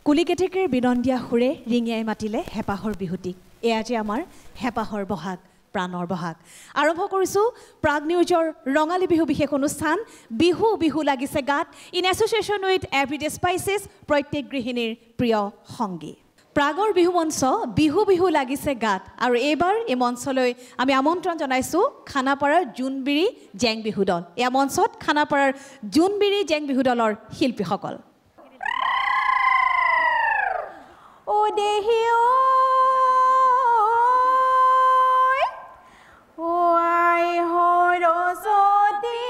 কুলিকেতেকীৰ বিনন্দিয়া সুৰে ৰিঙিয়াই মাতিলে হেপাহৰ বিহুটি এয়া যে আমাৰ হেপাহৰ বহাগ প্ৰাণৰ বহাগ আৰম্ভ কৰিছোঁ প্ৰাগ নিউজৰ ৰঙালী বিহু বিশেষ অনুষ্ঠান বিহু বিহু লাগিছে গাত in association with everyday spices প্ৰত্যেক গৃহিণীৰ প্ৰিয় সংগী প্ৰাগৰ বিহু মঞ্চ বিহু বিহু লাগিছে গাত আৰু এইবাৰ এই মঞ্চলৈ আমি আমন্ত্ৰণ জনাইছোঁ খানাপাৰাৰ জোনবিৰি জেং বিহু দল এই মঞ্চত খানাপাৰাৰ জোনবিৰি জেং বিহু দলৰ শিল্পীসকল ও দেহি ও আই সৰস্বতী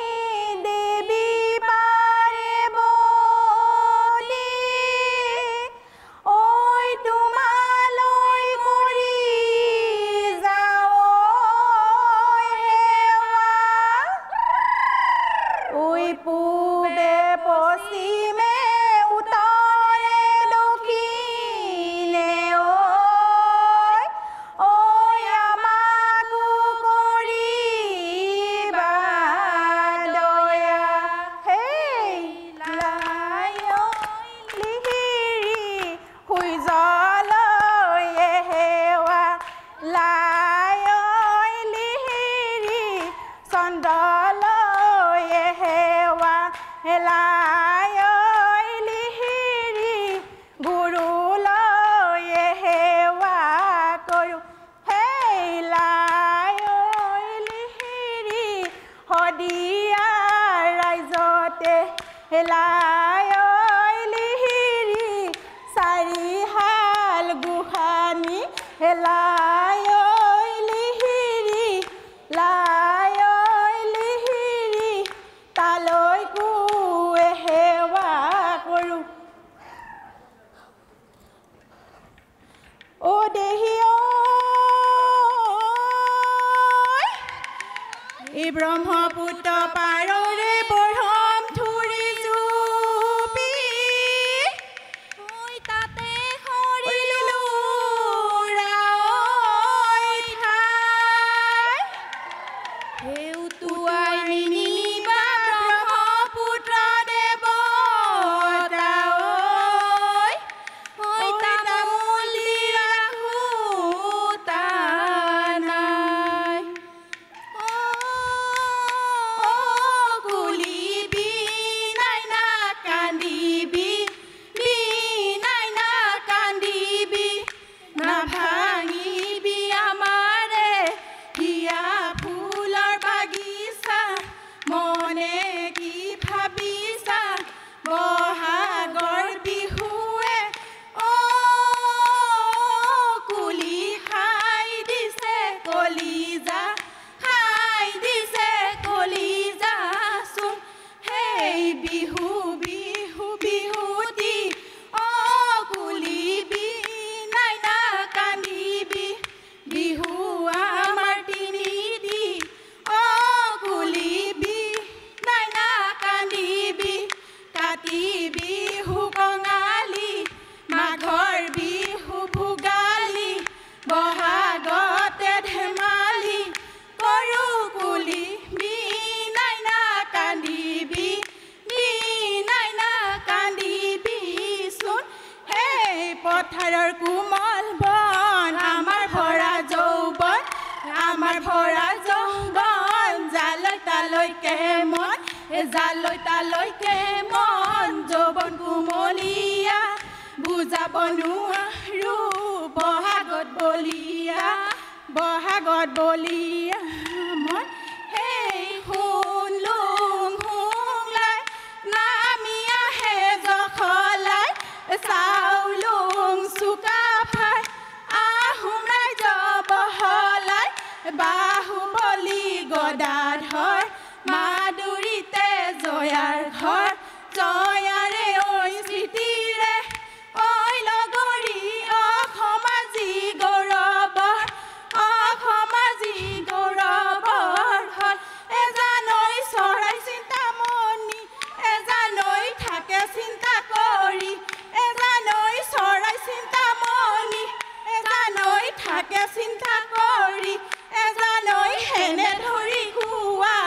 দেৱী পাৰে বলি ঐ তোমালৈ কৰি যাওঁ সেৱা ঐ পূবে পশ্চিমে উত্তৰে দক্ষিণে ঐ আমাকো কৰিবা দয়া হেই লাই লিহিৰি সূৰ্যলৈ সেৱা লাই লিহিৰি চন্দ্ৰলৈ সেৱা লাই লিহিৰি গুৰুলৈ সেৱা কৰোঁ হেই লাই লিহিৰি শদিয়া ৰাইজতে লাই লিহিৰি চাৰিহাল গোসানী লাই লিহিৰি লাই লিহিৰি তালৈকো সেৱা কৰোঁ ও দেহি ঐ এই ব্ৰহ্মপুত্ৰ পাৰৰে ব্ৰহ্ম ধুৰি জুপি তাতে সৰিলো ৰাই ঠাই সেউতুৱাই নিনিবা ব্ৰহ্মপুত্ৰ দেৱতা ঐ তামুলী ৰাখো নাই কুলিবি নাই না কান্দিবি নাই না কান্দিবি না ভাঙিবি আমাৰে হিয়া ফুলৰ বাগিচা মনে কি ভাবিছা বহাগৰ বিহুৱে কুলি খাই দিছে কলিজা খাই দিছে কলিজা চোন হেই বিহু বিহু বিহুতি কুলিবি নাই না কান্দিবি বিহু আমাৰ তিনিটি কুলিবি নাই না কান্দিবি কাতি বিহু কঙালী মাঘৰ বিহু ভোগালী বহাগতে ধেমালি কৰোঁ কুলিবি নাই না কান্দিবি নাই না কান্দিবি চোন হেই পথাৰৰ কোমল বন আমাৰ ভৰা যৌৱন আমাৰ ভৰা যৌৱন জালৈ তালৈকে মন জালৈ তালৈকে মন যৌৱন কোমলীয়া বুজাব নোৱাৰো বহাগত বলিয়া মন হেই শুনলুং শুংলাই নামি আহে জখলাই চাউলুং চুকাফাই আহোম ৰাইজ বহলাই বাহুবলি গদাধৰ মাদুৰিতে জয়াৰ ঘৰ জয়াৰে ঐ স্মৃতিৰে ঐ লগৰী অসমাজী গৌৰৱৰ হ'ল এজানৈ চৰাই চিন্তামণি এজানৈ থাকে চিন্তা কৰি এজানৈ চৰাই চিন্তামণি এজানৈ থাকে চিন্তা কৰি এজানৈ হেনে ধৰি খুৱা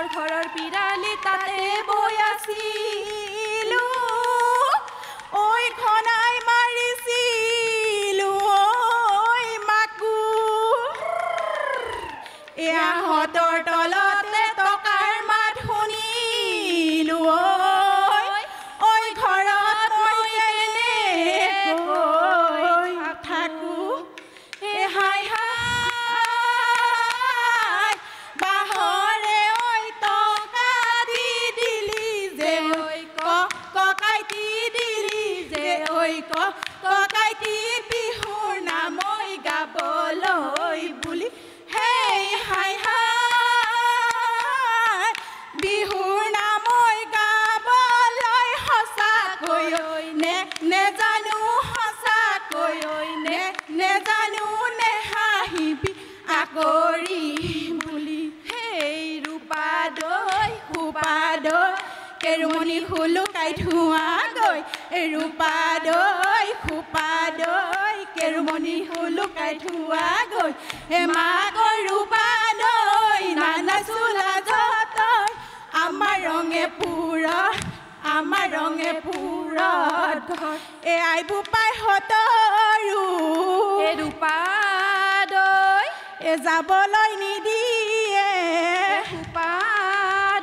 বাঁহৰ ঘৰৰ পিৰালি তাতে বৈ আছিলো ঐ ঘনাই মাৰিছিলো ঐ মাকো এয়া হতৰ তলতে টকাৰ মাত শুনিলো ঐ ঘৰত মই কেনেকৈ থাকো এ হাই হাই বাহৰে ঐ টকা দি দিলি যে ঐ ককাইটি দিলি যে ঐ ককাইটি বিহুৰ নাম ঐ গাবলৈ বুলি হেই হাই হাই বিহুৰ নাম ঐ গাবলৈ সঁচাকৈ নেজানো সঁচাকৈ নেজানো নেহাঁহিবি আকৰি বুলি হেই ৰূপা দৈ সোপা দৈ কেৰুমণি হুলুকাই ধোঁৱা গৈ ৰূপা দৈ সোপা দৈ কেৰুমণি হুলুকাই ধোঁৱা গৈ হে মাকৰ ৰূপা দৈ নানা চোলা যতই আমাৰ ৰঙে পুৰত ঘৰ এ আই বোপাই হতৰো এ ৰূপা দৈ এ যাবলৈ নিদিয়ে সোপা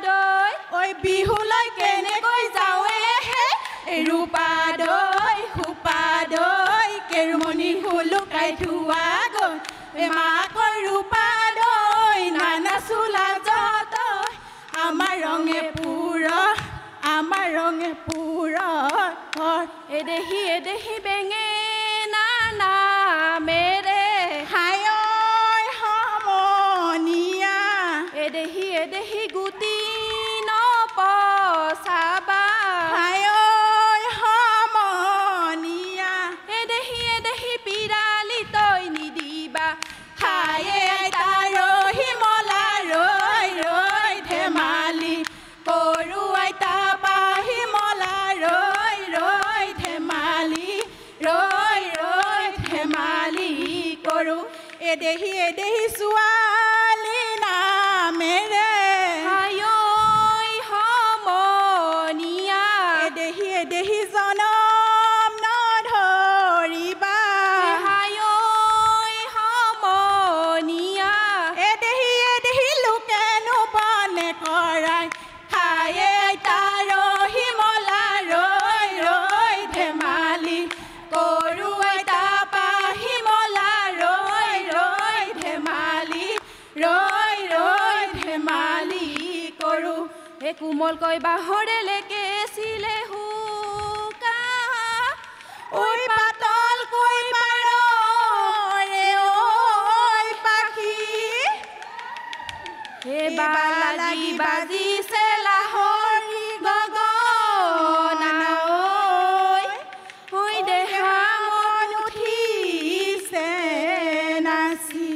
দৈ ঐ বিহুলৈ কেনেকৈ যাওঁৱে হে ৰূপা দৈ সোপা দৈ কেৰুমণি হুলুকাই ধোঁৱা গৈ এ মাকৰ ৰূপা দৈ নানা চোলা যতই আমাৰ ৰঙে পুৰত ঘৰ এদেহি বেঙেনা নামেৰে হাই ঐ সমনীয়া এদেহি গুটি নপচাবা হাই ঐ সমনীয়া এদেহি পিৰালি তই নিদিবা হাই আইতা ৰহি মলা ৰৈ ধেমালি কৰো আইতা পাহি মলা ৰৈ ধেমালি কৰো এদেহি ছোৱালী নামেৰে হাই ঐ সমনীয়া এদেহি জনম নধৰিবা হাই ঐ সমনীয়া এদেহি লোকেনো বনে কৰাই খায়ে আইতা ৰহি মলা ৰৈ ধেমালি কৰো আইতা পাহি মলা ৰৈ ধেমালি কৰো এ কোমলকৈ বাঁহৰে লেকেছিলে হুকা ঐ পাতলকৈ পাৰৰে ঐ পাখি হে বালাগি বাজিছে লাহৰি গগনা ঐ দেহা মন উঠিছে নাচি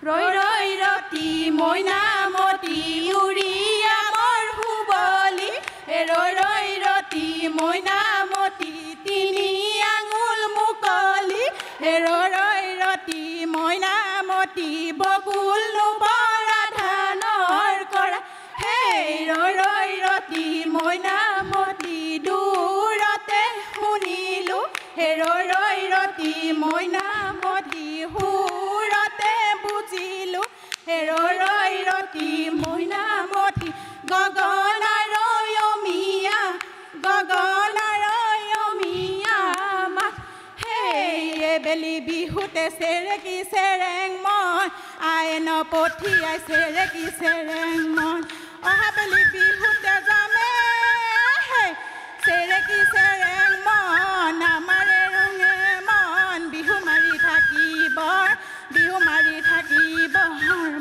ৰৈ ৰতি মইনামতি উৰিয়া মোৰ হুবলি ৰৈ ৰতি মইনামতি তিনি আঙুল মুকলি ৰৈ ৰতি মইনামতি বকুল নুবৰা ধানৰ কৰা হেই ৰৈ ৰতি মইনামতি দূৰতে শুনিলো ৰৈ ৰতি মইনামতি সুৰতে বুজিলো ৰৈ ৰতি মইনামতি গগনাৰ অমিয়া মাত হেই বেলি বিহুতে চেৰেকি চেৰেং মন আইন পঠিয়াই চেৰেকি চেৰেং মন অহা বেলি বিহুতে যামে চেৰেকি চেৰেং মন আমাৰে ৰঙে মন বিহু মাৰি থাকিব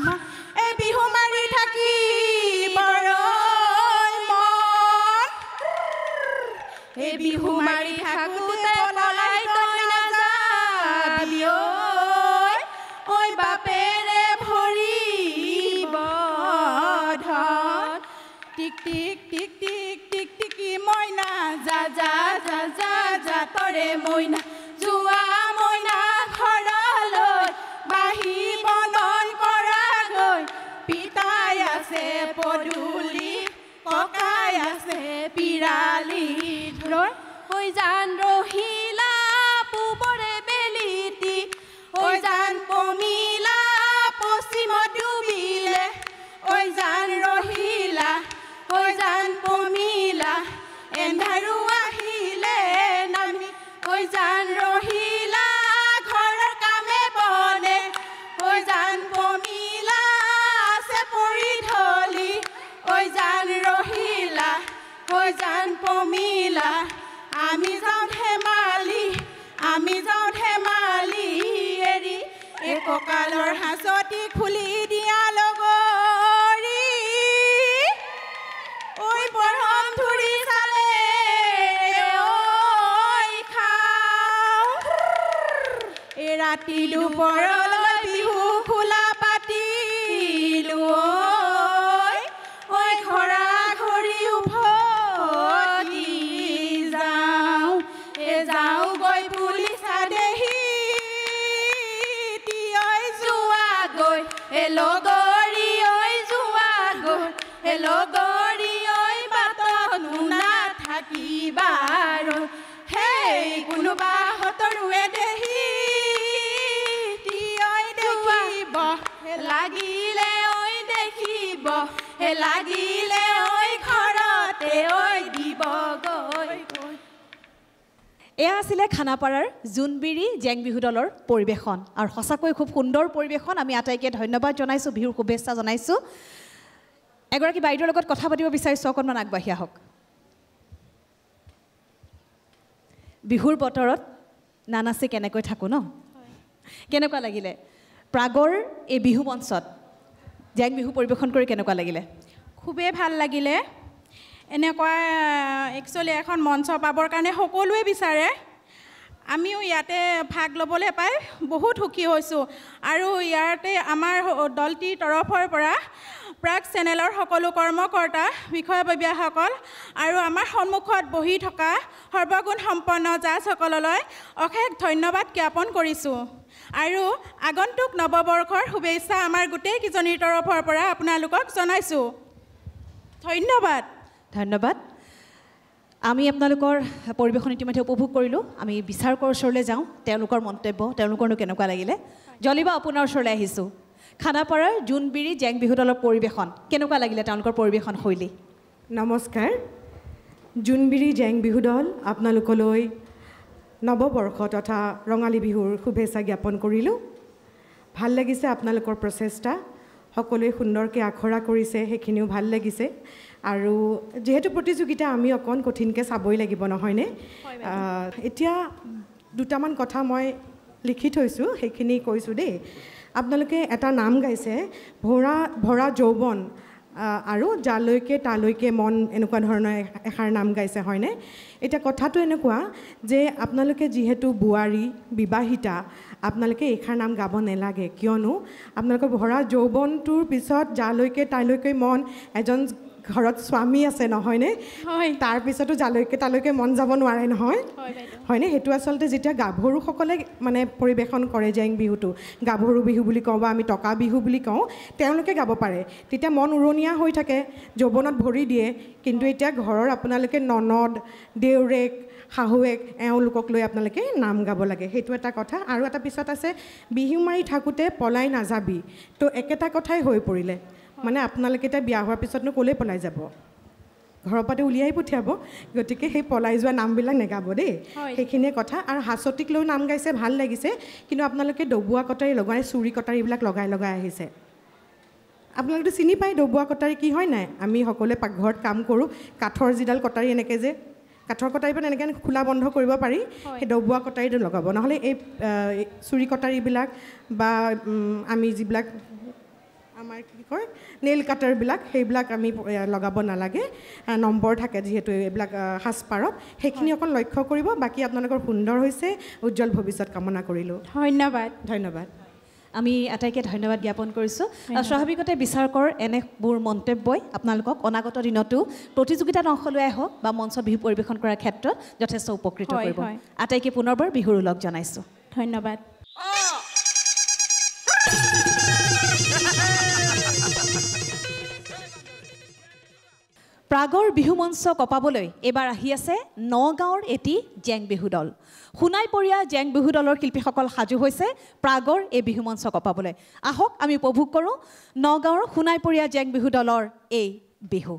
মন এই বিহু মাৰি থাকিব মন এই বিহু মাৰি থাকোতে পলাই তই নাযাবি ঐ বাপেৰে ভৰিব ধন টিক টিক টিক টিক যা যা যা যা যা তৰে মইনা যোৱা মইনা ঘৰলৈ বাহি বন্ধন কৰা গৈ পিতাই আছে পদূলি ককাই আছে পিৰালিত ৰৈ ঐ জান ৰহিলা পূবৰে বেলিতি ঐ জান পমিলা পশ্চিমত ডুবিলে ঐ জান ৰহিলা ঐ জান পমিলা এন্ধাৰো আহিলে নামি ঐ জান ৰহিলা ঘৰৰ কামে বনে ঐ জান পমিলা আছে পৰি ঢলি ঐ জান ৰহিলা ঐ জান পমিলা আমি যাওঁ ধেমালি এৰি এই কঁকালৰ হাঁচতি খুলি দিয়া লগৰী ঐ পৰম ধুৰি চালে ঐ খাওঁ এই ৰাতি দুপৰলৈ বিহু খোলা পাতিলো ঐ ঘৰা ঘৰি উভতি যাওঁ যাওঁ গৈ পুলিচা দেহি ঐ যোৱা গৈ লগৰী ঐ যোৱা গৈ লগৰী ঐ বাটনো নাথাকিবা হেই কোনোবা হতৰুৱে দেহি ঐ দেখিব লাগিলে ঐ দেখিব লাগিলে ঐ ঘৰতে ঐ দিব গৈ এয়া আছিলে খানাপাৰাৰ জোনবিৰি জেং বিহু দলৰ পৰিৱেশন আৰু সঁচাকৈ খুব সুন্দৰ পৰিৱেশন আমি আটাইকে ধন্যবাদ জনাইছোঁ বিহুৰ শুভেচ্ছা জনাইছোঁ এগৰাকী বাইদেউৰ লগত কথা পাতিব বিচাৰিছোঁ অকণমান আগবাঢ়ি আহক বিহুৰ বতৰত নানাচি কেনেকৈ থাকোঁ ন কেনেকুৱা লাগিলে প্ৰাগৰ এই বিহু মঞ্চত জেং বিহু পৰিৱেশন কৰি কেনেকুৱা লাগিলে খুবেই ভাল লাগিলে এনেকুৱা একচুৱেলি এখন মঞ্চ পাবৰ কাৰণে সকলোৱে বিচাৰে আমিও ইয়াতে ভাগ ল'বলৈ পাই বহুত সুখী হৈছোঁ আৰু ইয়াতে আমাৰ দলটিৰ তৰফৰ পৰা প্ৰাগ চেনেলৰ সকলো কৰ্মকৰ্তা বিষয়ববীয়াসকল আৰু আমাৰ সন্মুখত বহি থকা সৰ্বগুণ সম্পন্ন জাজসকললৈ অশেষ ধন্যবাদ জ্ঞাপন কৰিছোঁ আৰু আগন্তুক নৱবৰ্ষৰ শুভেচ্ছা আমাৰ গোটেইকেইজনীৰ তৰফৰ পৰা আপোনালোকক জনাইছোঁ ধন্যবাদ ধন্যবাদ আমি আপোনালোকৰ পৰিৱেশন ইতিমধ্যে উপভোগ কৰিলোঁ আমি বিচাৰকৰ ওচৰলৈ যাওঁ তেওঁলোকৰ মন্তব্য তেওঁলোকৰনো কেনেকুৱা লাগিলে জলিবা আপোনাৰ ওচৰলৈ আহিছোঁ খানাপাৰাৰ জোনবিৰি জেং বিহু দলৰ পৰিৱেশন কেনেকুৱা লাগিলে তেওঁলোকৰ পৰিৱেশন শৈলী নমস্কাৰ জোনবিৰি জেং বিহু দল আপোনালোকলৈ নৱবৰ্ষ তথা ৰঙালী বিহুৰ শুভেচ্ছা জ্ঞাপন কৰিলোঁ ভাল লাগিছে আপোনালোকৰ প্ৰচেষ্টা সকলোৱে সুন্দৰকৈ আখৰা কৰিছে সেইখিনিও ভাল লাগিছে আৰু যেহেতু প্ৰতিযোগিতা আমি অকণ কঠিনকৈ চাবই লাগিব নহয়নে এতিয়া দুটামান কথা মই লিখি থৈছোঁ সেইখিনি কৈছোঁ দেই আপোনালোকে এটা নাম গাইছে ভৰা যৌৱন আৰু যালৈকে তালৈকে মন এনেকুৱা ধৰণৰ এষাৰ নাম গাইছে হয়নে এতিয়া কথাটো এনেকুৱা যে আপোনালোকে যিহেতু বোৱাৰী বিবাহিতা আপোনালোকে এইষাৰ নাম গাব নালাগে কিয়নো আপোনালোকৰ ভৰা যৌৱনটোৰ পিছত যালৈকে তালৈকে মন এজন ঘৰত স্বামী আছে নহয়নে তাৰ পিছতো যালৈকে তালৈকে মন যাব নোৱাৰে নহয় হয়নে সেইটো আচলতে যেতিয়া গাভৰুসকলে মানে পৰিৱেশন কৰে জেং বিহুটো গাভৰু বিহু বুলি কওঁ বা আমি টকা বিহু বুলি কওঁ তেওঁলোকে গাব পাৰে তেতিয়া মন উৰণীয়া হৈ থাকে যৌৱনত ভৰি দিয়ে কিন্তু এতিয়া ঘৰৰ আপোনালোকে ননদ দেউৰেক শাহুৱেক এওঁলোকক লৈ আপোনালোকে নাম গাব লাগে সেইটো এটা কথা আৰু এটা পিছত আছে বিহু মাৰি থাকোঁতে পলাই নাযাবি তো একেটা কথাই হৈ পৰিলে মানে আপোনালোকে এতিয়া বিয়া হোৱাৰ পিছতনো ক'লৈ পলাই যাব ঘৰৰ পাতে উলিয়াই পঠিয়াব গতিকে সেই পলাই যোৱা নামবিলাক নেগাব দেই সেইখিনিয়ে কথা আৰু হাঁচতিক লৈ নাম গাইছে ভাল লাগিছে কিন্তু আপোনালোকে ডবোৱা কটাৰী লগাই চুৰি কটাৰীবিলাক লগাই আহিছে আপোনালোকে চিনি পায় ডবোৱা কটাৰী কি হয় নাই আমি সকলোৱে পাকঘৰত কাম কৰোঁ কাঠৰ যিডাল কটাৰী এনেকৈ যে কাঠৰ কটাৰীখন এনেকৈ খোলা বন্ধ কৰিব পাৰি সেই ডবোৱা কটাৰীটো লগাব নহ'লে এই চুৰি কটাৰীবিলাক বা আমি যিবিলাক আমাৰ কি কয় নেইল কাটাৰবিলাক সেইবিলাক আমি লগাব নালাগে নম্বৰ থাকে যিহেতু এইবিলাক সাজপাৰত সেইখিনি অকণ লক্ষ্য কৰিব বাকী আপোনালোকৰ সুন্দৰ হৈছে উজ্জ্বল ভৱিষ্যত কামনা কৰিলোঁ ধন্যবাদ ধন্যবাদ আমি আটাইকে ধন্যবাদ জ্ঞাপন কৰিছোঁ স্বাভাৱিকতে বিচাৰকৰ এনেবোৰ মন্তব্যই আপোনালোকক অনাগত দিনতো প্ৰতিযোগিতাত অংশ লোৱাই হওক বা মঞ্চত বিহু পৰিৱেশন কৰাৰ ক্ষেত্ৰত যথেষ্ট উপকৃত কৰিব আটাইকে পুনৰবাৰ বিহুৰ ওলগ জনাইছোঁ ধন্যবাদ প্ৰাগৰ বিহু মঞ্চ কপাবলৈ এবাৰ আহি আছে নগাঁৱৰ এটি জেং বিহু দল সোণাইপৰীয়া জেং বিহু দলৰ শিল্পীসকল সাজু হৈছে প্ৰাগৰ এই বিহু মঞ্চ কপাবলৈ আহক আমি উপভোগ কৰোঁ নগাঁৱৰ সোণাইপৰীয়া জেং বিহু দলৰ এই বিহু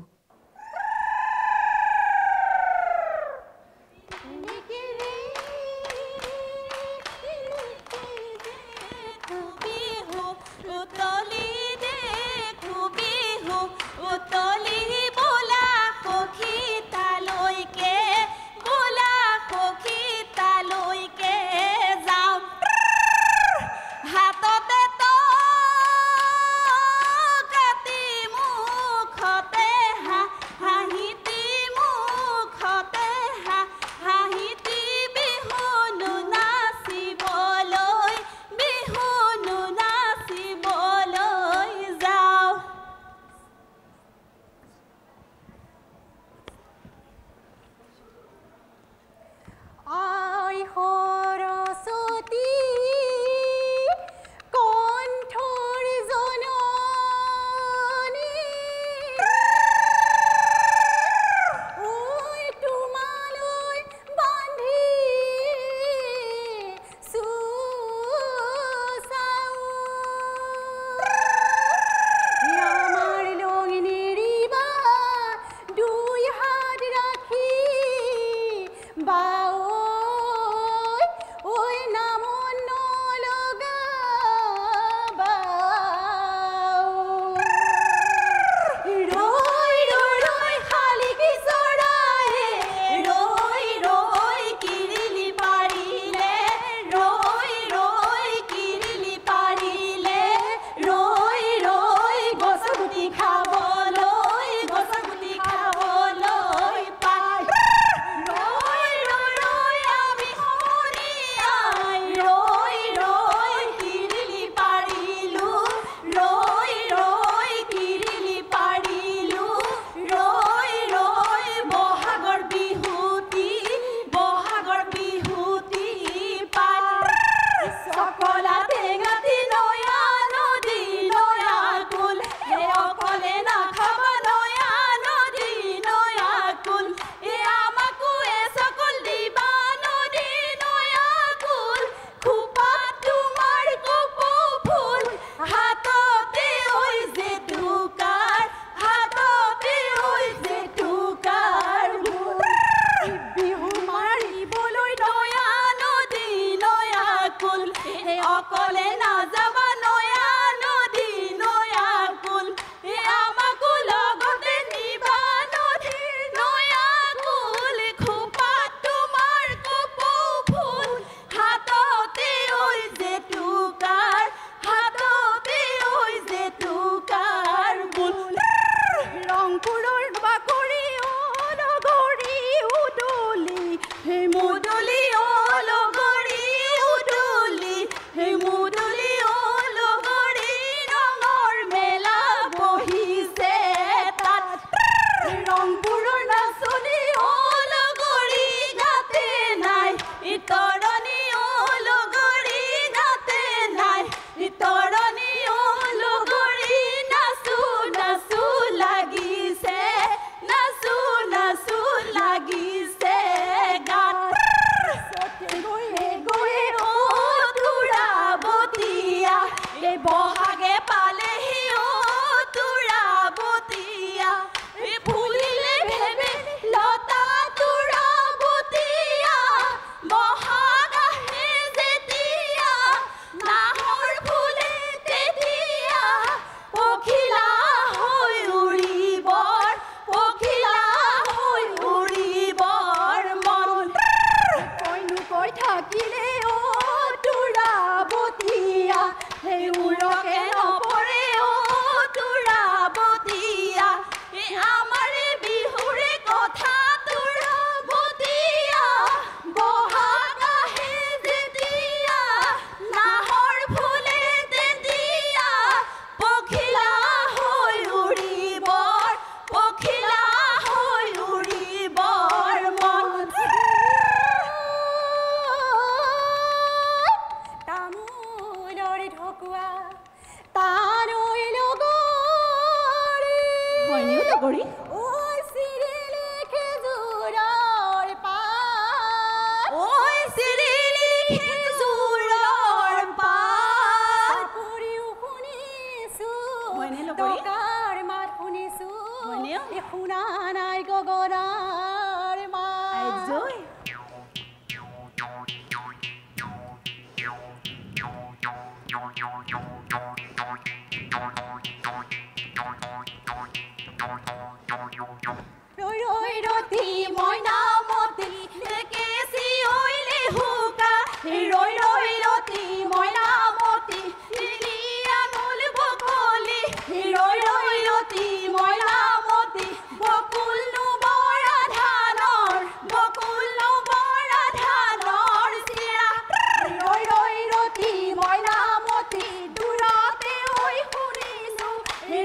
থাকিলে ও তোৰা বতিয়া হে উড়কে লগৰী ঐ চিৰিলি খেজুৰৰ পাত ঐ চিৰিলি খেজুৰৰ পাত কৰিও শুনিছো হয়নে লগৰী? টকাৰ মাত শুনিছো হয়নে? শুনা নাই গগনাৰ মাত আইজৈ ৰৈ ৰৈ ৰতি মইনামতি কেচি ঐলে হুকা ৰৈ ৰৈ ৰতি মইনামতি আঙুল বকলি ৰৈ ৰৈ ৰতি মইনামতি বকুল বৰা ধানৰ চিৰা ৰৈ ৰৈ ৰতি মইনামতি দূৰতে ঐ শুনিছো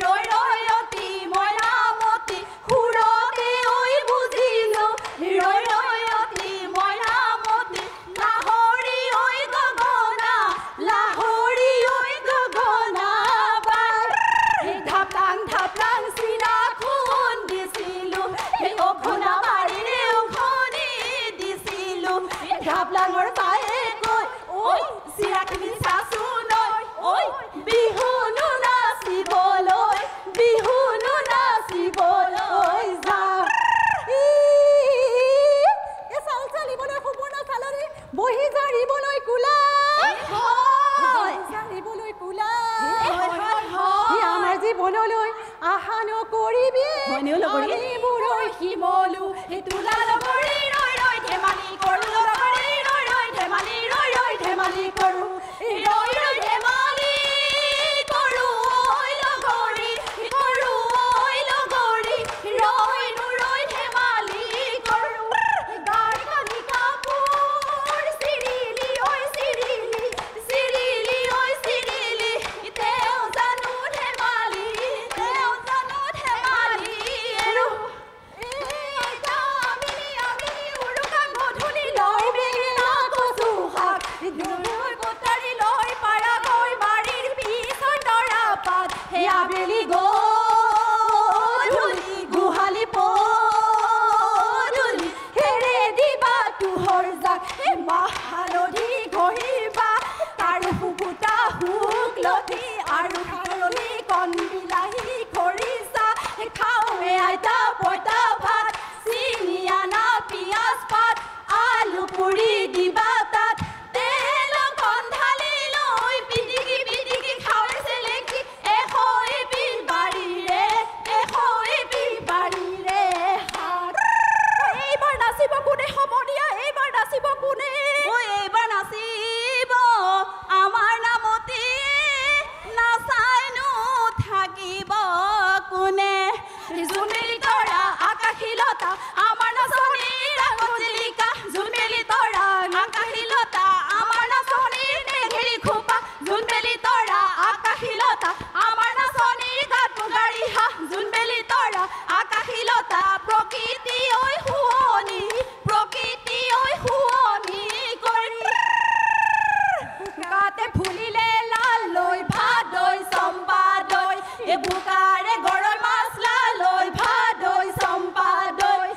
ৰৈ ৰৈ ৰতি মইনামতি সুৰতে ঐ বুজিলো ৰৈ ৰৈ ৰতি মইনামতি লাহৰি ঐ গগনা বাৰ ঢাপলাং চিৰা খুন্দিছিলো অঘনা মাৰিৰে উঘনি দিছিলো ঢাপলাঙৰ পায়ে কৈ ঐ চিৰাখিনি চাচো নৈ ঐ বিহুনো নাচিবলৈ যা চাউল চালিবলৈ সুবৰ্ণ চালনী বহি জাৰিবলৈ কোলা জাৰিবলৈ কোলা আমাৰ জীৱনলৈ আশা নকৰিবি বুঢ়ৈ শিমলু তোলা লগৰী ৰৈ ৰৈ ধেমালি কৰো লগৰী ৰৈ ৰৈ ধেমালি কৰো ৰৈ ৰৈ ধেমালি কৰো ঐ লগৰী ৰৈ ধেমালি কৰো গাই কানি কাপোৰ চিৰিলি ঐ চিৰিলি তেওঁ জানো ধেমালি আৰু আমি উৰুকা গধূলি লৈ বেঙেনা কচু শাক কটাৰী লৈ পাৰা গৈ বাৰীৰ পিছত তৰা পাত হে আবেলি গধূলি গোহালি পদূলি হেৰে দিবা তোহৰ জাক হে মাহ হালধি ঘঁহিবা আৰু শুকুতা শুকলতি আৰু খাৰলি কণ বিলাহী খৰিচা খাওঁৱে আইতা পইতা ভাত চিনি আনা পিঁয়াজ পাত আলু পুৰি দিবা তাত তেল অকণ ঢালি লৈ পিটিকি খাওঁৱে চেলেকি এশ এবিধ বাৰীৰে হাত এইবাৰ নাচিব কোনে হ'ব দিয়া এইবাৰ নাচিব কোনে এইবাৰ নাচিব আমাৰ নামতি নাচাইনো থাকিব কোনে জোনবেলি তৰা আকাশীলতা আমাৰ নাচনীৰ আগজিলিকা জোনবেলি তৰা আকাশীলতা আমাৰ নাচনীৰ নেঘেৰি খোপা জোনবেলি তৰা আকাশীলতা আমাৰ নাচনীৰ গাত মুগাৰী হাঁহ জোনবেলি তৰা আকাশীলতা প্ৰকৃতি ঐ শুৱনি কৰি গাতে ফুলিলে লাল লৈ ভাদৈ চম্পা দৈ বোকাৰে গৰৈ মাছ লালৈ ভাদৈ চম্পা দৈ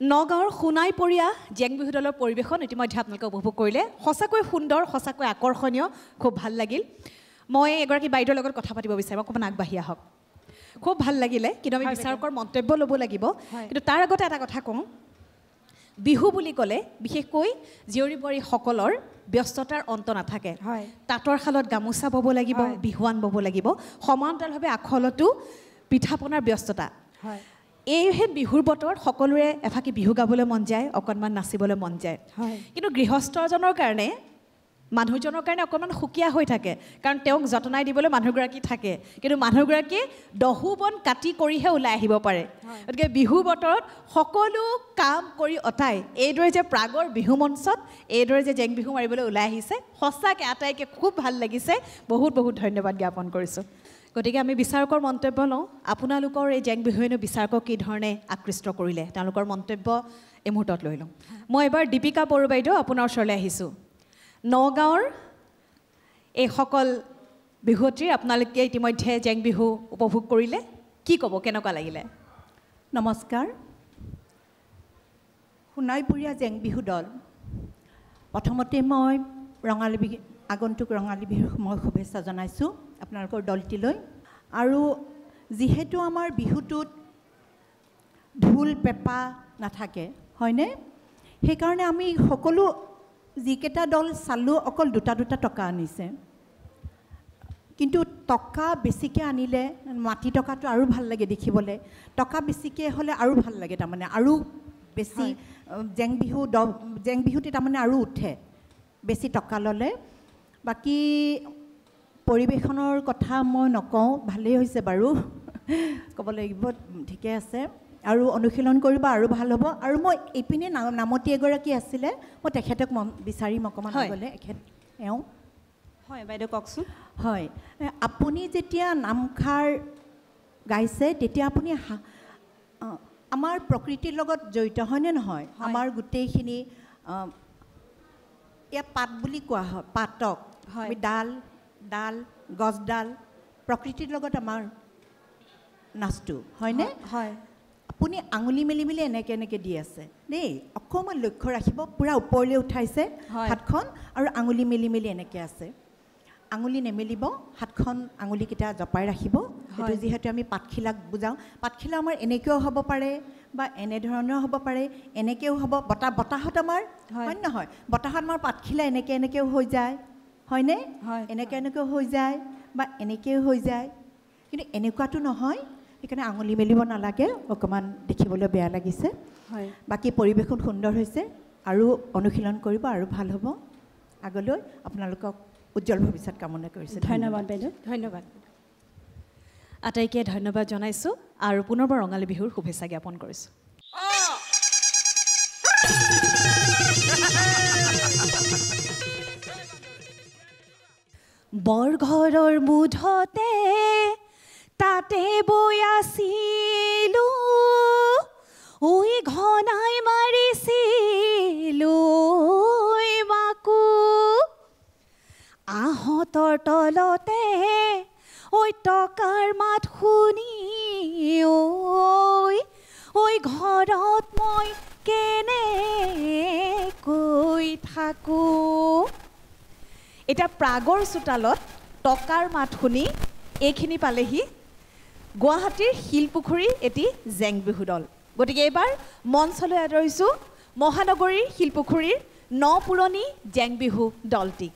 নগাঁৱৰ সোণাইপৰীয়া জেং বিহু দলৰ পৰিৱেশন ইতিমধ্যে আপোনালোকে উপভোগ কৰিলে সঁচাকৈ সুন্দৰ সঁচাকৈ আকৰ্ষণীয় খুব ভাল লাগিল মই এগৰাকী বাইদেউৰ লগত কথা পাতিব বিচাৰিম অকণমান আগবাঢ়ি আহক খুব ভাল লাগিলে কিন্তু আমি বিচাৰকৰ মন্তব্য ল'ব লাগিব কিন্তু তাৰ আগতে এটা কথা কওঁ বিহু বুলি ক'লে বিশেষকৈ জীয়ৰী বোৱাৰীসকলৰ ব্যস্ততাৰ অন্ত নাথাকে তাঁতৰ শালত গামোচা বব লাগিব বিহুৱান বব লাগিব সমান্তৰালভাৱে আখলতো পিঠা পনাৰ ব্যস্ততা এইহে বিহুৰ বতৰত সকলোৰে এফাকি বিহু গাবলৈ মন যায় অকণমান নাচিবলৈ মন যায় কিন্তু গৃহস্থজনৰ কাৰণে মানুহজনৰ কাৰণে অকণমান সুকীয়া হৈ থাকে কাৰণ তেওঁক যতনাই দিবলৈ মানুহগৰাকী থাকে কিন্তু মানুহগৰাকীয়ে দহু বন কাটি কৰিহে ওলাই আহিব পাৰে গতিকে বিহু বতৰত সকলো কাম কৰি অতাই এইদৰে যে প্ৰাগৰ বিহু মঞ্চত এইদৰে যে জেং বিহু মাৰিবলৈ ওলাই আহিছে সঁচাকৈ আটাইকে খুব ভাল লাগিছে বহুত বহুত ধন্যবাদ জ্ঞাপন কৰিছোঁ গতিকে আমি বিচাৰকৰ মন্তব্য লওঁ আপোনালোকৰ এই জেং বিহুৱেনো বিচাৰকক কি ধৰণে আকৃষ্ট কৰিলে তেওঁলোকৰ মন্তব্য এই মুহূৰ্তত লৈ লওঁ মই এবাৰ দীপিকা বড়ো বাইদেউ আপোনাৰ ওচৰলৈ আহিছোঁ নগাঁৱৰ এইসকল বিহুৱতীৰ আপোনালোকে ইতিমধ্যে জেং বিহু উপভোগ কৰিলে কি ক'ব কেনেকুৱা লাগিলে নমস্কাৰ সোণাইপৰীয়া জেং বিহু দল প্ৰথমতে মই আগন্তুক ৰঙালী বিহুৰ মই শুভেচ্ছা জনাইছোঁ আপোনালোকৰ দলটিলৈ আৰু যিহেতু আমাৰ বিহুটোত ঢোল পেঁপা নাথাকে হয়নে সেইকাৰণে আমি সকলো যিকেইটা দল চালোঁ অকল দুটা টকা আনিছে কিন্তু টকা বেছিকৈ আনিলে মাটি টকাটো আৰু ভাল লাগে দেখিবলৈ টকা বেছিকৈ হ'লে আৰু ভাল লাগে তাৰমানে আৰু বেছি জেং বিহুতে তাৰমানে আৰু উঠে বেছি টকা ল'লে বাকী পৰিৱেশনৰ কথা মই নকওঁ ভালেই হৈছে বাৰু ক'ব লাগিব ঠিকে আছে আৰু অনুশীলন কৰিব আৰু ভাল হ'ব আৰু মই এইপিনে নামতি এগৰাকী আছিলে মই তেখেতক বিচাৰিম অকণমান আগলৈ এওঁ হয় বাইদেউ কওকচোন হয় আপুনি যেতিয়া নামষাৰ গাইছে তেতিয়া আপুনি আমাৰ প্ৰকৃতিৰ লগত জড়িত হয়নে নহয় আমাৰ গোটেইখিনি ইয়াত পাত বুলি কোৱা হয় পাতক ডাল গছডাল প্ৰকৃতিৰ লগত আমাৰ নাচটো হয়নে হয় আপুনি আঙুলি মেলি মেলি এনেকৈ দি আছে দেই অকণমান লক্ষ্য ৰাখিব পূৰা ওপৰলৈ উঠাইছে হাতখন আৰু আঙুলি মেলি মেলি এনেকৈ আছে আঙুলি নেমেলিব হাতখন আঙুলিকেইটা জপাই ৰাখিব সেইটো যিহেতু আমি পাতখিলাক বুজাওঁ পাতখিলা আমাৰ এনেকৈও হ'ব পাৰে বা এনেধৰণেও হ'ব পাৰে এনেকৈও হ'ব বতাহত আমাৰ হয় নহয় বতাহত আমাৰ পাতখিলা এনেকৈও হৈ যায় হয়নে এনেকৈও হৈ যায় বা এনেকৈও হৈ যায় কিন্তু এনেকুৱাটো নহয় সেইকাৰণে আঙুলি মেলিব নালাগে অকণমান দেখিবলৈ বেয়া লাগিছে বাকী পৰিৱেশন সুন্দৰ হৈছে আৰু অনুশীলন কৰিব আৰু ভাল হ'ব আগলৈ আপোনালোকক উজ্জ্বল ভৱিষ্যত কামনা কৰিছোঁ ধন্যবাদ বাইদেউ ধন্যবাদ আটাইকে ধন্যবাদ জনাইছোঁ আৰু পুনৰবাৰ ৰঙালী বিহুৰ শুভেচ্ছা জ্ঞাপন কৰিছোঁ বৰঘৰৰ মুধতে তাতে বৈ আছিলো ঐ ঘনাই মাৰিছিলো মাকো আহঁতৰ তলতে ঐ টকাৰ মাত শুনি ঐ ঘৰত মই কেনেকৈ থাকোঁ এতিয়া প্ৰাগৰ চোতালত টকাৰ মাত শুনি এইখিনি পালেহি গুৱাহাটীৰ শিলপুখুৰীৰ এটি জেং বিহু দল গতিকে এইবাৰ মঞ্চলৈ আদৰিছোঁ মহানগৰীৰ শিলপুখুৰীৰ নপুৰণি জেং বিহু দলটি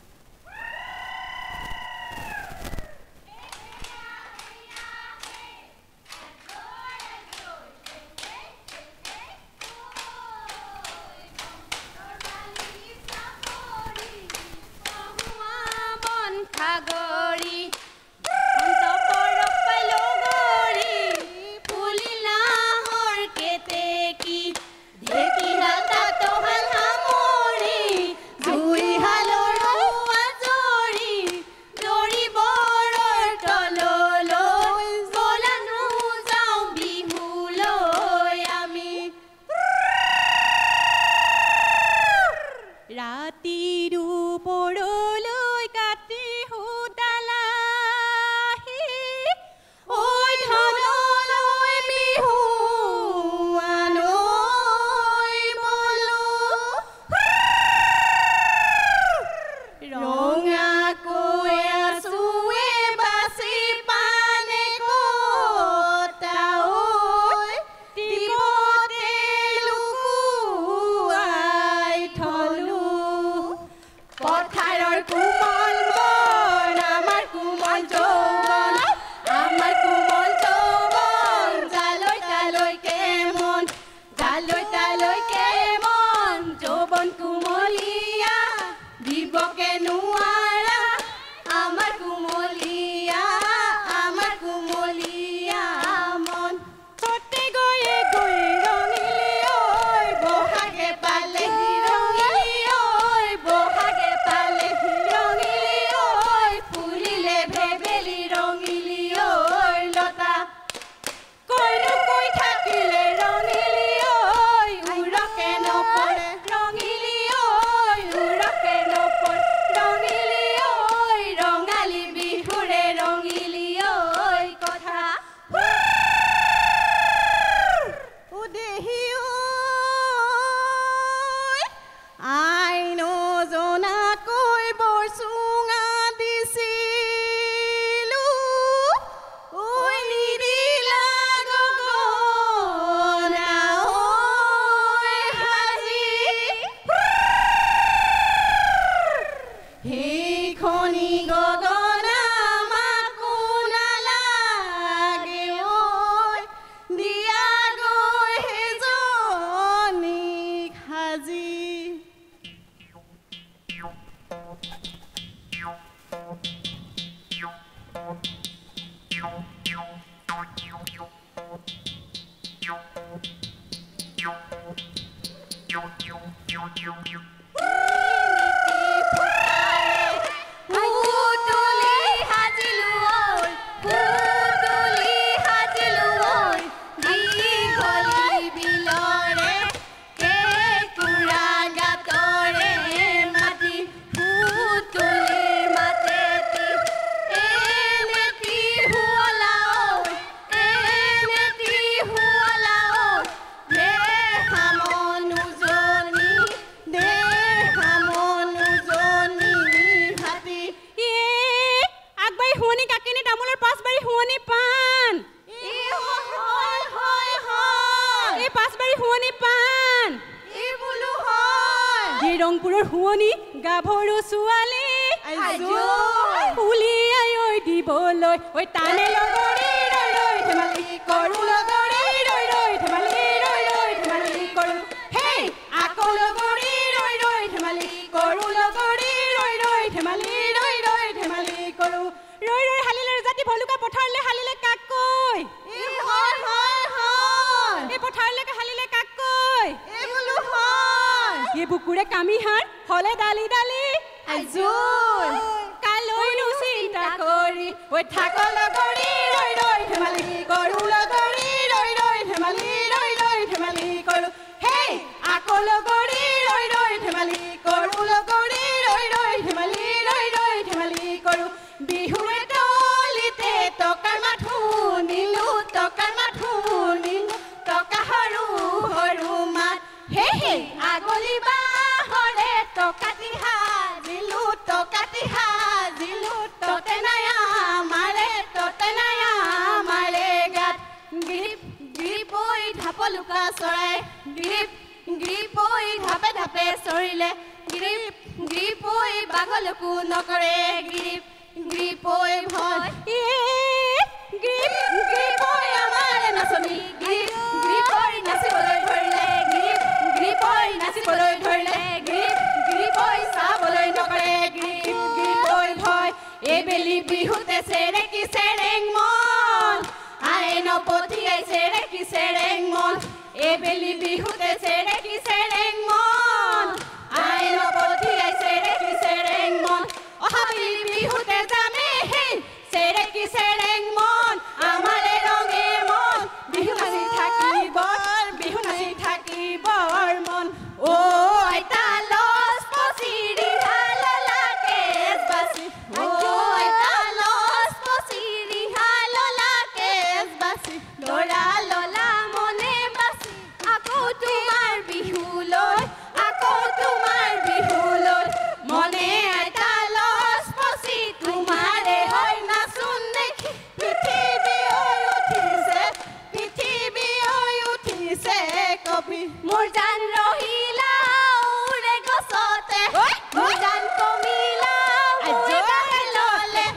জুই হালৰ ৰংপুৰৰ হুৱনি গাভৰু ছোৱালী উলিয়াই ঐ দিবলৈ ঐ টানে লগৰী ৰৈ ৰৈ ধেমালি কৰোঁ লগৰী ৰৈ ৰৈ ধেমালি ৰৈ ৰৈ ধেমালি কৰোঁ হেই আকৌ লগৰী ৰৈ ৰৈ ধেমালি কৰোঁ লগৰী ৰৈ ৰৈ ধেমালি ৰৈ ৰৈ ধেমালি কৰোঁ ৰৈ ৰৈ হালিলে জাতি ভলুকা পথাৰলে হালিলে কাকৈ এই পথাৰলৈকে হালিলে কাকৈ এই বুকুৰে কামিহাৰ হলে ডালি ডালি কালৈনো চিন্তা কৰি ঐ থাক লগৰী ৰৈ ৰৈ ধেমালি কৰোঁ লগৰী ৰৈ ৰৈ ধেমালি ৰৈ ৰৈ ধেমালি কৰোঁ হেই আকৌ লগৰী ৰৈ ৰৈ ধেমালি কৰোঁ লগৰী ৰৈ ৰৈ ধেমালি ৰৈ ৰৈ ধেমালি কৰোঁ বিহুৰে তলিতে টকাৰ মাথো নিলো টকাৰ মাথো নিলো টকা সৰু সৰু মাত হে হে আগলি বাহৰে টকাটি হাজিলো টকাটি হাজিলো ততে নায়া মাৰে গাত গ্ৰীপ গ্ৰীপৈ ঢাপলুকা চৰাই গ্ৰীপ গ্ৰীপৈ ঢাপে ঢাপে চৰিলে গ্ৰীপ গ্ৰীপৈ বাগলকো নকৰে গ্ৰীপ গ্ৰীপৈ ভয় গ্ৰীপ গ্ৰীপৈ আমাৰ নাচনি গ্ৰীপ গ্ৰীপৈ নাচিবলৈ ধৰিলে গ্ৰীপ গ্ৰীপৈ নাচিবলৈ ধৰিলে গ্ৰীপ গ্ৰীপৈ চাবলৈ নকৰে গ্ৰীপ গ্ৰীপৈ ভয় এইবেলি বিহুতে চেৰেকি চেৰেং মন আই নপঠিয়াই চেৰেকি চেৰেং মন এইবেলি বিহুতে চেৰেকি চেৰেং মন আই নপঠিয়াই চেৰেকি চেৰেং মন অহাবেলি বিহুতে যামে হেই চেৰেকি চেৰেং মন আমাৰে ৰঙে মন বিহু নাচি থাকিব মন অ আইতা লছ পচিৰি হাললা কেছ বাছি অ আইতা লছ পচিৰি হাললা কেছ বাছি লৰা ললা মনে বাছি আকৌ তোমাৰ বিহুলৈ মনে আইতা লছ পচি তোমাৰে হয় নাচোন দেখি পৃথিৱী হৈ উঠিছে কবি মোৰ জান ৰহিলা উৰে গছতে মোৰ জান কমিলা উৰে ললে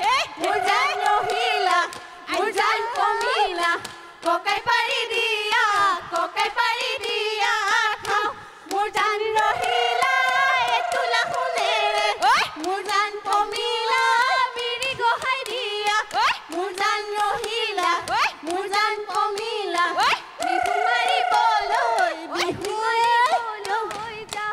মোৰ জান ৰহিলা মোৰ জান কমিলা ককাই পাৰি দিয়া খাওঁ মোৰ জান ৰহিলা তোলা শুনেৰে মোৰ জান কমিলা বিৰি গহাই দিয়া মোৰ জান ৰহিলা মোৰ জান কমিলা বিহু মাৰিবলৈ যা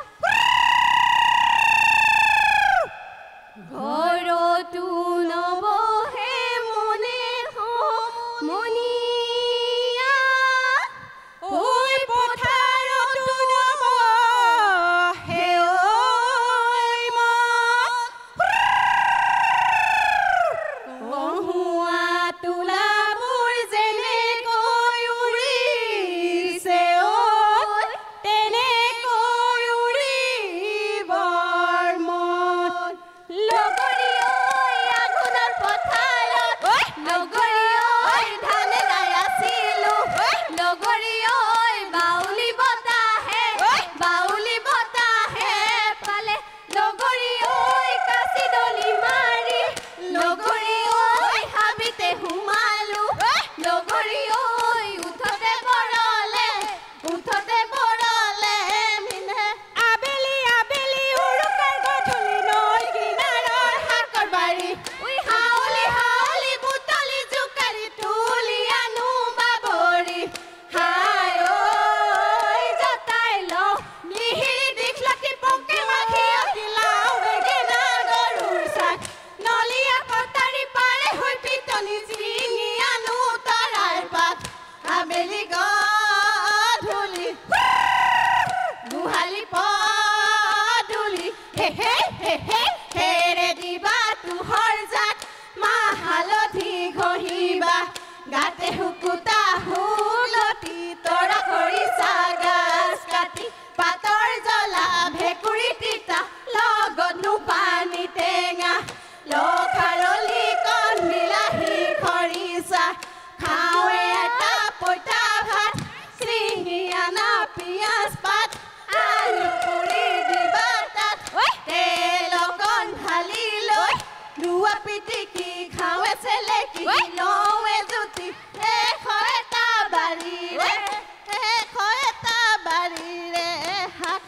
জাক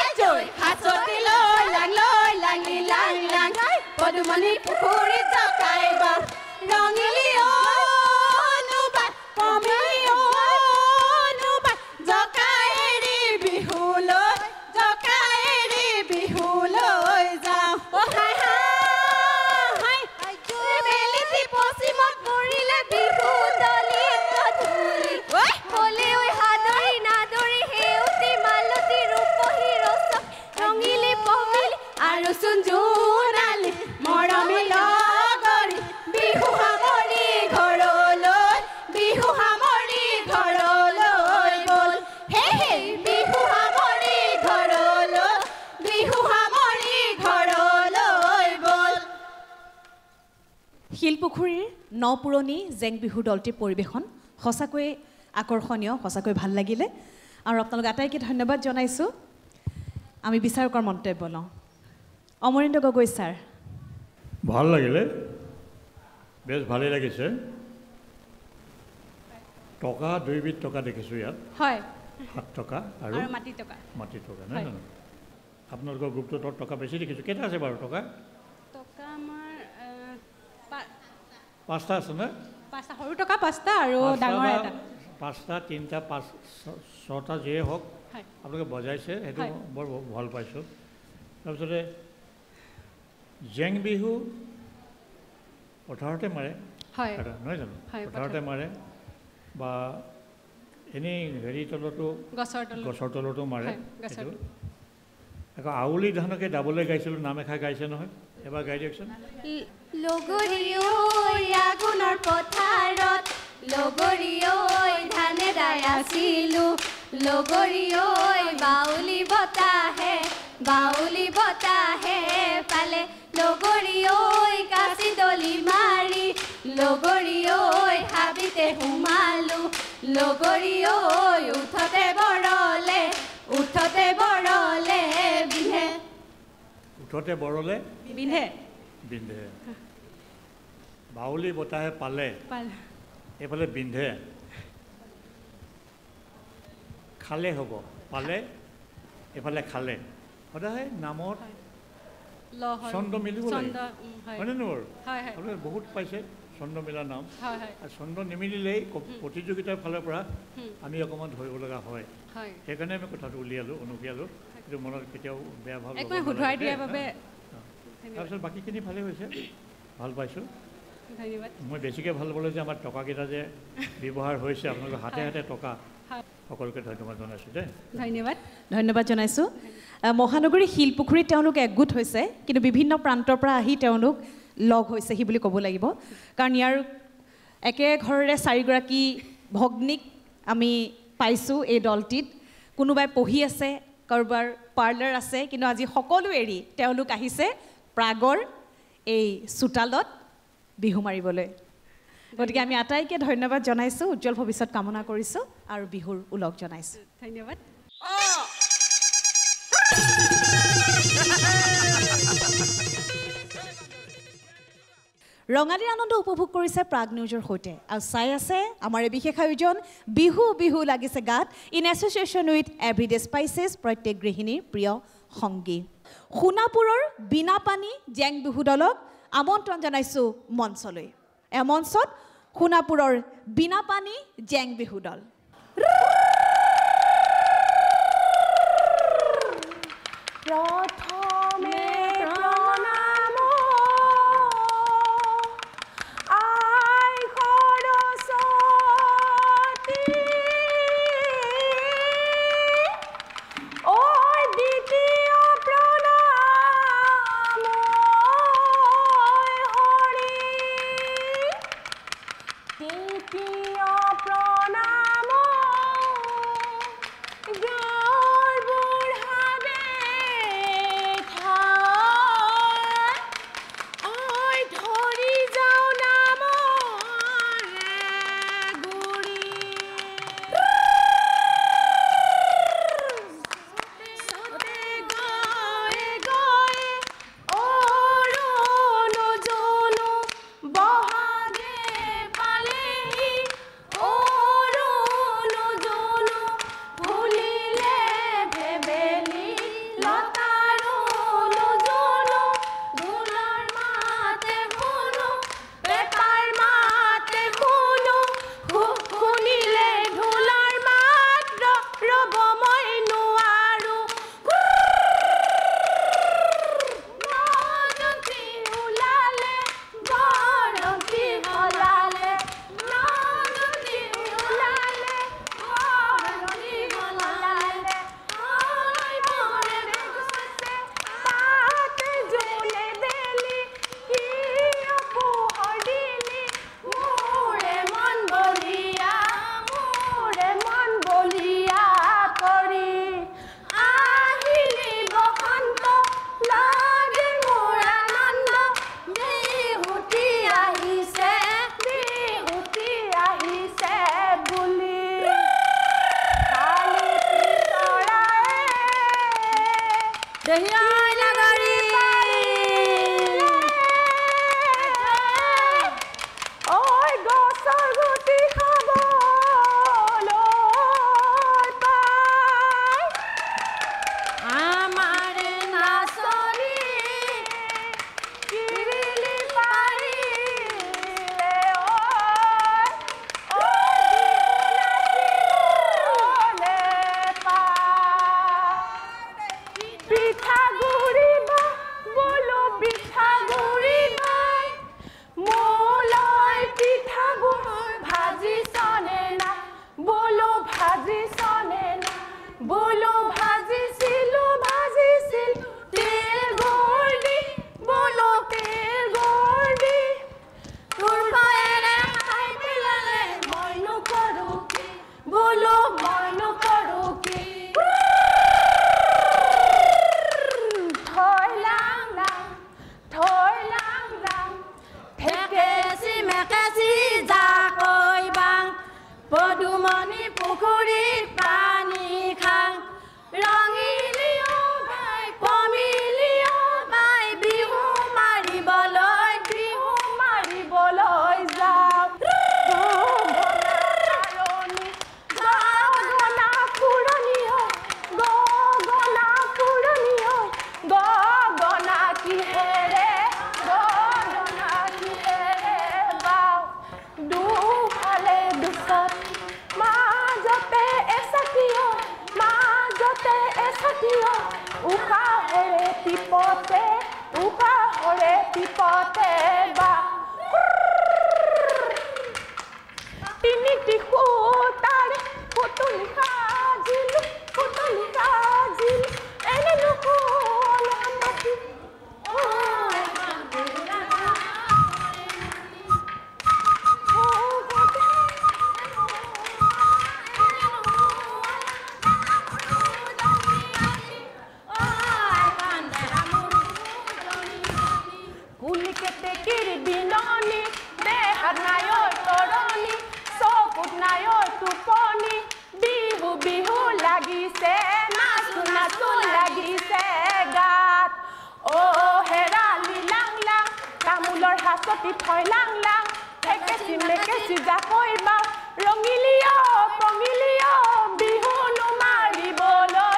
আজৈ হাজতি লৈ লাংলি লাং পদুমণি পুখুৰীত জকাইব ৰঙিলি অনুবাদ কমিলি অনুবাদ জকাইৰি বিহুলৈ যাওঁ হাই হাই বেলিতি পশ্চিমত পৰিলে বিহু দলিত গধূলি বলে ঐ হাদৰি নাদৰি সেউতি মালতী ৰূপহী ৰচক ৰঙিলি পমিলি আৰু চোন জোনালি মৰমি লগৰি বিহু সামৰি ঘৰলৈ বল হে বিহু সামৰি ঘৰলৈ বল শিলপুখুৰীৰ নপুৰণি জেং বিহু দলটিৰ পৰিৱেশন সঁচাকৈ আকৰ্ষণীয়, সঁচাকৈ ভাল লাগিলে আৰু আপোনালোক আটাইকে ধন্যবাদ জনাইছোঁ। আমি বিচাৰকৰ মন্তব্য লওঁ। অমৰেন্দ্ৰ গগৈ ছাৰ। ভাল লাগিলে, বেছ ভালেই লাগিছে। টকা 2 বিধ টকা দেখিছোঁ ইয়াত। হয়, 7 টকা আৰু মাটি টকা নহয় জানো? আপোনালোকৰ গ্ৰুপটোত টকা বেছি দেখিছোঁ। কেইটা আছে বাৰু টকা? আমাৰ 5টা আছে নে? 5টা, সৰু টকা 5টা আৰু ডাঙৰ এটা 5টা, 3টা, 5, 6টা যিয়ে হওক আপোনালোকে বজাইছে, সেইটো বৰ ভাল পাইছোঁ। তাৰপিছতে জেং বিহু পথাৰতে মাৰে, নহয় জানো? পথাৰতে মাৰে বা এনেই হেৰি তলতো গছৰ তলতো মাৰে। সেইটো আকৌ আউলি ধানকে দাবলৈ গাইছিলোঁ, নাম এষাৰ গাইছে নহয়, এবাৰ গাই দিয়কচোন। লগৰী ঐ আগুনৰ পথাৰত লগৰী ঐ ধানে দাই আছিলোঁ লগৰী ঐ বাউলি বতাহে পালে লগৰী ঐ কাচি দলি মাৰি লগৰী ঐ হাবিতে সোমালোঁ লগৰী ঐ উঠতে বৰলে বিন্ধে বাউলি বতাহে পালে এইফালে বিন্ধে খালে হ'ব, পালে এইফালে খালে। সদায় নামত ছন্দ মিলিব লাগে, হয়নে নহয়? আপোনালোকে বহুত পাইছে ছন্দ মিলা নাম, আৰু ছন্দ নিমিলিলেই প্ৰতিযোগিতাৰ ফালৰ পৰা আমি অকণমান ধৰিব লগা হয়। সেইকাৰণে আমি কথাটো অনুকিয়ালোঁ। কিন্তু মনত কেতিয়াও বেয়া ভাৱ তাৰপিছত বাকীখিনি ভালেই হৈছে, ভাল পাইছোঁ। মই বেছিকৈ ভাল পালোঁ যে আমাৰ টকাকেইটা যে ব্যৱহাৰ হৈছে, আপোনালোকৰ হাতে হাতে টকা, সকলোকে ধন্যবাদ জনাইছোঁ দেই। ধন্যবাদ জনাইছোঁ। মহানগৰী শিলপুখুৰীত তেওঁলোক একগোট হৈছে, কিন্তু বিভিন্ন প্ৰান্তৰ পৰা আহি তেওঁলোক লগ হৈছেহি বুলি ক'ব লাগিব। কাৰণ ইয়াৰ একে ঘৰৰে 4গৰাকী ভগ্নীক আমি পাইছোঁ এই দলটিত। কোনোবাই পঢ়ি আছে, কাৰোবাৰ পাৰ্লাৰ আছে, কিন্তু আজি সকলো এৰি তেওঁলোক আহিছে প্ৰাগৰ এই চোতালত বিহু মাৰিবলৈ। গতিকে আমি আটাইকে ধন্যবাদ জনাইছোঁ, উজ্জ্বল ভৱিষ্যত কামনা কৰিছোঁ আৰু বিহুৰ ওলগ জনাইছোঁ। ধন্যবাদ। ৰঙালীৰ আনন্দ উপভোগ কৰিছে প্ৰাগ নিউজৰ সৈতে আৰু চাই আছে আমাৰ এই বিশেষ আয়োজন বিহু বিহু লাগিছে গাত in association with everyday spices, প্ৰত্যেক গৃহিণীৰ প্ৰিয় সংগী। সোণাপুৰৰ বিনাপানী জেং বিহু দলক আমন্ত্ৰণ জনাইছোঁ মঞ্চলৈ। এই মঞ্চত সোণাপুৰৰ বিনাপানী জেং বিহু দল। দেহিয়াই নাগৰী ঐ গছৰ গুটি খাবলৈ পাই আমাৰ নাচনী কিৰিলি পাৰিলে ঐ নাচিবলৈ পাই পিঠাগুৰি বা বোলো পিঠাগুৰি নাই মোলৈ পিঠাগুৰ ভাজিছনে না বোলো ভাজিছনে না বোলো ভাজিছিলো তেল গুৰ দি বোলো তেল গুৰ দি তোৰ ভয়েৰে খাই পেলালে মইনো কৰোঁ কি বোলো মইনো কৰোঁ কি থৈ লাং লাং ঠেকেচি মেকেচি জাকৈ বাং পদুমণি পুখুৰীত পানী খাং ৰঙিলিও ভাই পমিলিও ভাই বিহু মাৰিবলৈ যাওঁ গগনা পুৰণি গগনা কিহেৰে বাওঁ দুফালে দুচত মাজতে এচাকিয় উশাহৰে টিপতে বা তিনিটি সূতাৰে পুতলি সাজিলো এনে নুকলা মাটি কুলিকেতে কিৰবিননি দেহাত নাই তৰণি চকুত নাই টোপনি বিহু লাগিছে নাচো লাগিছে গাত হেৰালি লাং তামোলৰ হাততি থৈ লাং ঠেকেচি মেকেচি জাকৈ বা ৰঙিলিয় পঙিলিয় বিহুনো মাৰিবলৈ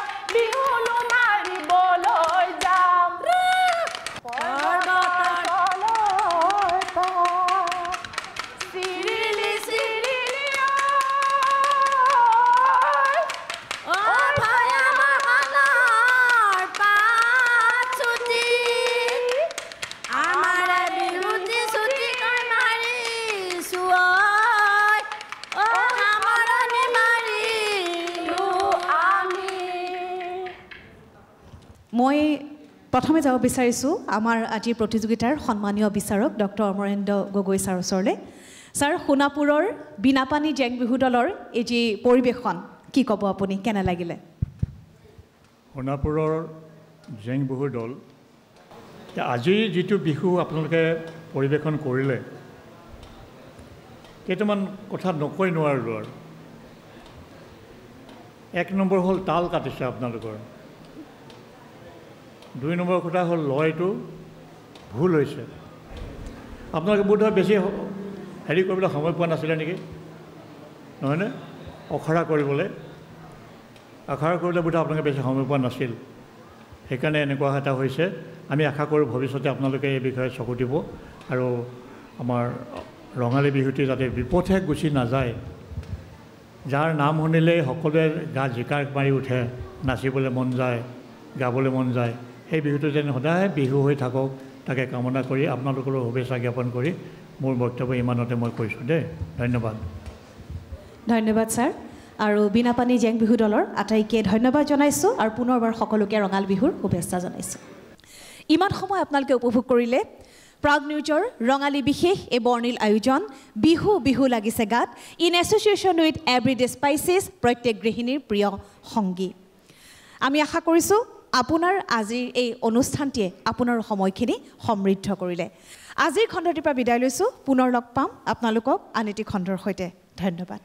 যাম চিৰিলি মই প্ৰথমে যাব বিচাৰিছোঁ আমাৰ আজিৰ প্ৰতিযোগিতাৰ সন্মানীয় বিচাৰক ডক্টৰ অমৰেন্দ্ৰ গগৈ ছাৰ ওচৰলৈ ছাৰ সোণাপুৰৰ বিনাপানী জেং বিহু দলৰ এই যি পৰিৱেশন কি ক'ব আপুনি কেনে লাগিলে সোণাপুৰৰ জেং বিহু দল আজি যিটো বিহু আপোনালোকে পৰিৱেশন কৰিলে কেইটামান কথা নকৈ নোৱাৰিলোঁ আৰু এক নম্বৰ হ'ল তাল কাটিছে আপোনালোকৰ 2 নম্বৰ কথা হ'ল লয়টো ভুল হৈছে আপোনালোকে বোধহয় বেছি হেৰি কৰিবলৈ সময় পোৱা নাছিলে নেকি নহয়নে আখৰা কৰিবলৈ বোধহয় আপোনালোকে বেছি সময় পোৱা নাছিল সেইকাৰণে এনেকুৱা এটা হৈছে আমি আশা কৰোঁ ভৱিষ্যতে আপোনালোকে এই বিষয়ে চকু দিব আৰু আমাৰ ৰঙালী বিহুটি যাতে বিপথে গুচি নাযায় যাৰ নাম শুনিলেই সকলোৱে গা জিকাৰ মাৰি উঠে নাচিবলৈ মন যায় গাবলৈ মন যায় সেই বিহুটো যেন সদায় বিহু হৈ থাকক তাকে কামনা কৰি আপোনালোকলৈ শুভেচ্ছা জ্ঞাপন কৰি মোৰ বক্তব্য ইমানতে মই কৈছোঁ দেই ধন্যবাদ ছাৰ আৰু বিনাপানী জেং বিহু দলৰ আটাইকে ধন্যবাদ জনাইছোঁ আৰু পুনৰবাৰ সকলোকে ৰঙালী বিহুৰ শুভেচ্ছা জনাইছোঁ ইমান সময় আপোনালোকে উপভোগ কৰিলে প্ৰাগ নিউজৰ ৰঙালী বিশেষ এই বৰ্ণিল আয়োজন বিহু লাগিছে গাত in association with everyday spices প্ৰত্যেক গৃহিণীৰ প্ৰিয় সংগী আমি আশা কৰিছোঁ আপোনাৰ আজিৰ এই অনুষ্ঠানটিয়ে আপোনাৰ সময়খিনি সমৃদ্ধ কৰিলে আজিৰ খণ্ডটিৰ পৰা বিদায় লৈছোঁ পুনৰ লগ পাম আপোনালোকক আন এটি খণ্ডৰ সৈতে ধন্যবাদ